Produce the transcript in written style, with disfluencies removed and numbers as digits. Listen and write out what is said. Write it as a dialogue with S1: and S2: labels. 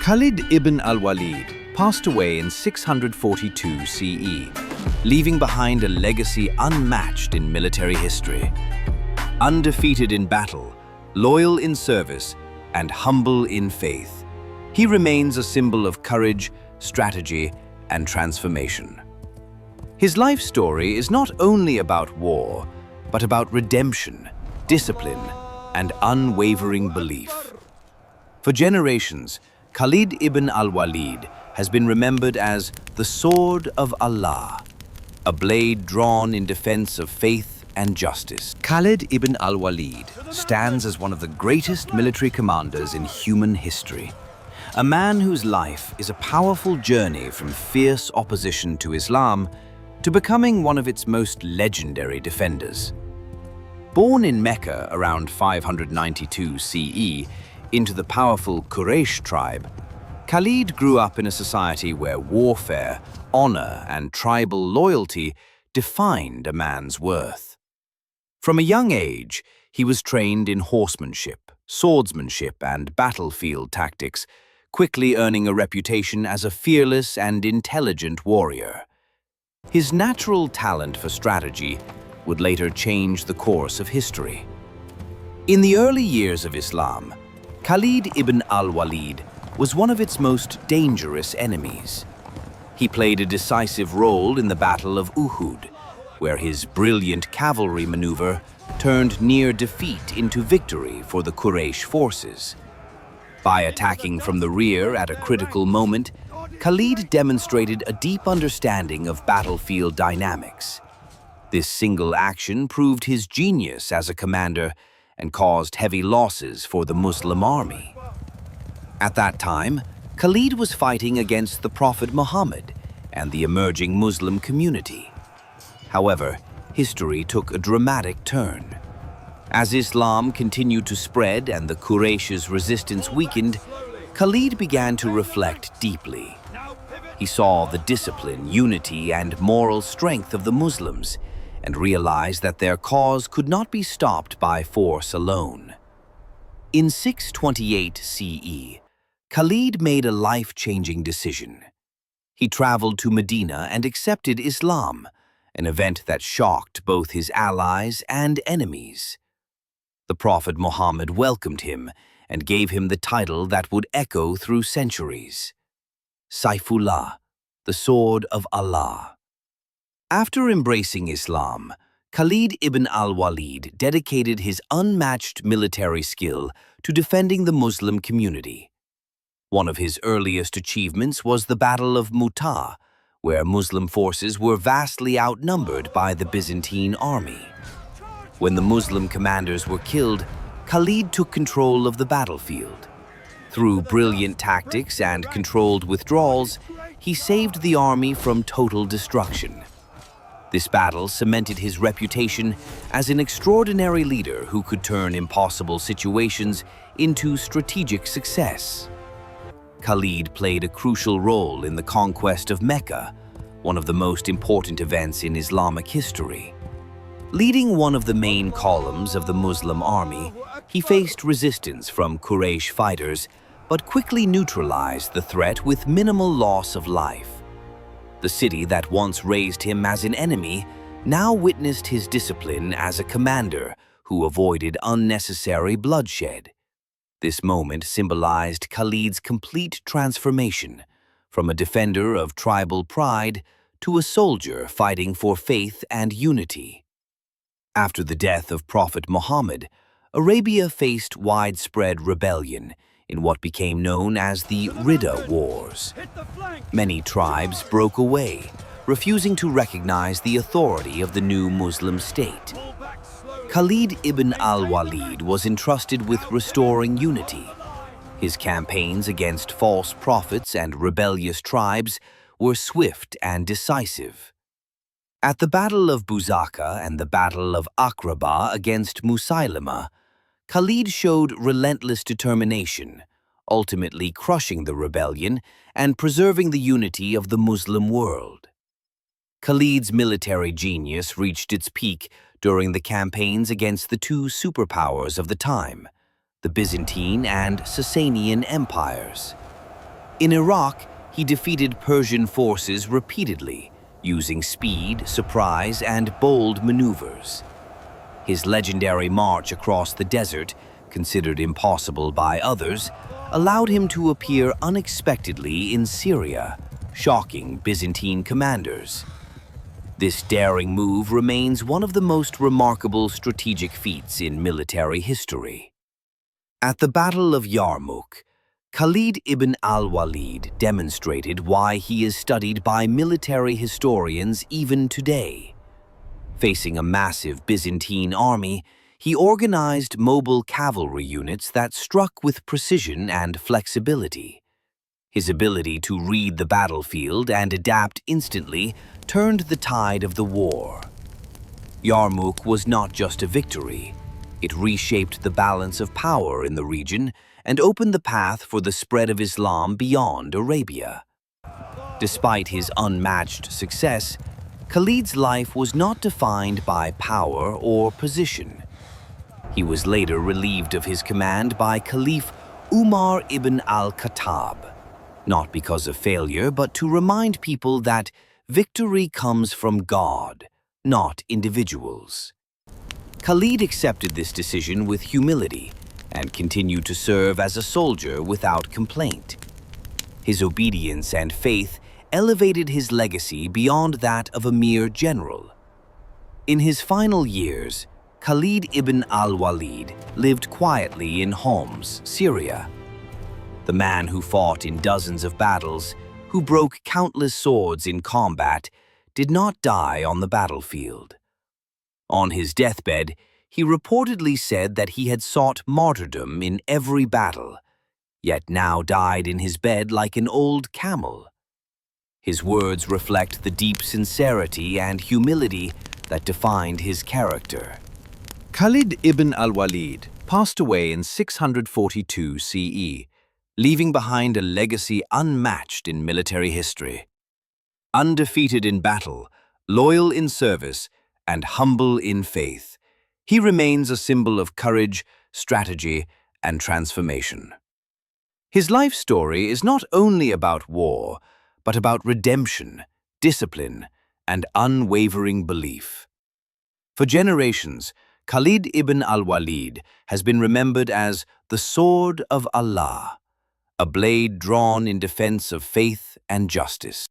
S1: Khalid ibn Al-walid passed away in 642 CE, leaving behind a legacy unmatched in military history. Undefeated in battle, loyal in service, and humble in faith, he remains a symbol of courage, strategy, and transformation. His life story is not only about war, but about redemption, discipline, and unwavering belief. For generations, Khalid ibn Al-walid has been remembered as the Sword of Allah, a blade drawn in defense of faith and justice. Khalid ibn Al-walid stands as one of the greatest military commanders in human history, a man whose life is a powerful journey from fierce opposition to Islam to becoming one of its most legendary defenders. Born in Mecca around 592 CE into the powerful Quraysh tribe, Khalid grew up in a society where warfare, honor, and tribal loyalty defined a man's worth. From a young age, he was trained in horsemanship, swordsmanship, and battlefield tactics, quickly earning a reputation as a fearless and intelligent warrior. His natural talent for strategy would later change the course of history. In the early years of Islam, Khalid ibn Al-walid was one of its most dangerous enemies. He played a decisive role in the Battle of Uhud, where his brilliant cavalry maneuver turned near defeat into victory for the Quraysh forces. By attacking from the rear at a critical moment, Khalid demonstrated a deep understanding of battlefield dynamics. This single action proved his genius as a commander and caused heavy losses for the Muslim army. At that time, Khalid was fighting against the Prophet Muhammad and the emerging Muslim community. However, history took a dramatic turn. As Islam continued to spread and the Quraysh's resistance weakened, Khalid began to reflect deeply. He saw the discipline, unity, and moral strength of the Muslims and realized that their cause could not be stopped by force alone. In 628 CE, Khalid made a life-changing decision. He traveled to Medina and accepted Islam, an event that shocked both his allies and enemies. The Prophet Muhammad welcomed him and gave him the title that would echo through centuries: Saifullah, the Sword of Allah. After embracing Islam, Khalid ibn Al-walid dedicated his unmatched military skill to defending the Muslim community. One of his earliest achievements was the Battle of Mu'tah, where Muslim forces were vastly outnumbered by the Byzantine army. When the Muslim commanders were killed, Khalid took control of the battlefield. Through brilliant tactics and controlled withdrawals, he saved the army from total destruction. This battle cemented his reputation as an extraordinary leader who could turn impossible situations into strategic success. Khalid played a crucial role in the Conquest of Mecca, one of the most important events in Islamic history. Leading one of the main columns of the Muslim army, he faced resistance from Quraysh fighters, but quickly neutralized the threat with minimal loss of life. The city that once raised him as an enemy now witnessed his discipline as a commander who avoided unnecessary bloodshed. This moment symbolized Khalid's complete transformation, from a defender of tribal pride to a soldier fighting for faith and unity. After the death of Prophet Muhammad, Arabia faced widespread rebellion in what became known as the Ridda Wars. Many tribes broke away, refusing to recognize the authority of the new Muslim state. Khalid ibn Al-walid was entrusted with restoring unity. His campaigns against false prophets and rebellious tribes were swift and decisive. At the Battle of Buzaka and the Battle of Aqraba against Musaylima, Khalid showed relentless determination, ultimately crushing the rebellion and preserving the unity of the Muslim world. Khalid's military genius reached its peak during the campaigns against the two superpowers of the time, the Byzantine and Sasanian empires. In Iraq, he defeated Persian forces repeatedly, using speed, surprise, and bold maneuvers. His legendary march across the desert, considered impossible by others, allowed him to appear unexpectedly in Syria, shocking Byzantine commanders. This daring move remains one of the most remarkable strategic feats in military history. At the Battle of Yarmouk, Khalid ibn Al-walid demonstrated why he is studied by military historians even today. Facing a massive Byzantine army, he organized mobile cavalry units that struck with precision and flexibility. His ability to read the battlefield and adapt instantly turned the tide of the war. Yarmouk was not just a victory. It reshaped the balance of power in the region and opened the path for the spread of Islam beyond Arabia. Despite his unmatched success, Khalid's life was not defined by power or position. He was later relieved of his command by Caliph Umar ibn al-Khattab, not because of failure, but to remind people that victory comes from God, not individuals. Khalid accepted this decision with humility and continued to serve as a soldier without complaint. His obedience and faith elevated his legacy beyond that of a mere general. In his final years, Khalid ibn al-walid lived quietly in Homs, Syria. The man who fought in dozens of battles, who broke countless swords in combat, did not die on the battlefield. On his deathbed, he reportedly said that he had sought martyrdom in every battle, yet now died in his bed like an old camel. His words reflect the deep sincerity and humility that defined his character. Khalid ibn al-Walid passed away in 642 CE, leaving behind a legacy unmatched in military history. Undefeated in battle, loyal in service, and humble in faith, he remains a symbol of courage, strategy, and transformation. His life story is not only about war, but about redemption, discipline, and unwavering belief. For generations, Khalid ibn al-Walid has been remembered as the sword of Allah, a blade drawn in defense of faith and justice.